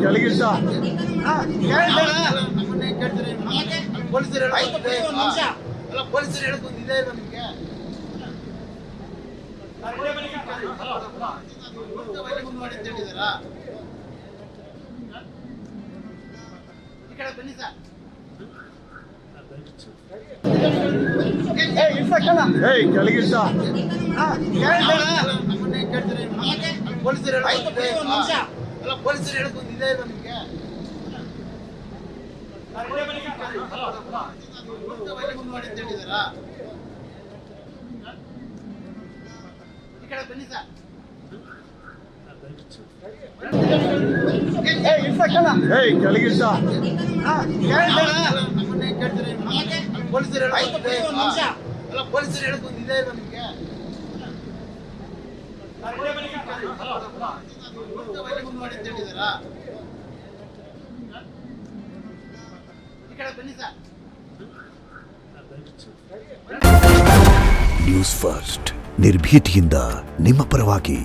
ಕೆಳಗಿಲ್ಸ ಪೊಲೀಸರು ಹೇಳ್ಕೊಂಡಿದೆ ನಮಗೆ ಮಾಡಿ ಅಂತ ಹೇಳಿದಾರಾ? ಈ ಕಡೆ ಬನ್ನಿ ಸರ್. ಕೆಳಗಿಲ್ಸ ಪೊಲೀಸರು ಹೇಳ್ಕೊಂಡಿದೆ ನಮಗೆ ಮಾಡಿ ಅಂತ ಹೇಳಿದಾರಾ? ಈ ಕಡೆ ಬನ್ನಿ ಸರ್. ಕೆಳಗಿಲ್ಸ ಪೊಲೀಸರು ಹೇಳ್ಕೊಂಡಿದೆ ನಮಗೆ ಮಾಡಿ ಅಂತ ಹೇಳಿದಾರಾ? ಈ ಕಡೆ ಬನ್ನಿ ಸರ್. ನ್ಯೂಸ್ ಫಸ್ಟ್ ನಿರ್ಭೀತಿಯಿಂದ ನಿಮ್ಮ ಪರವಾಗಿ.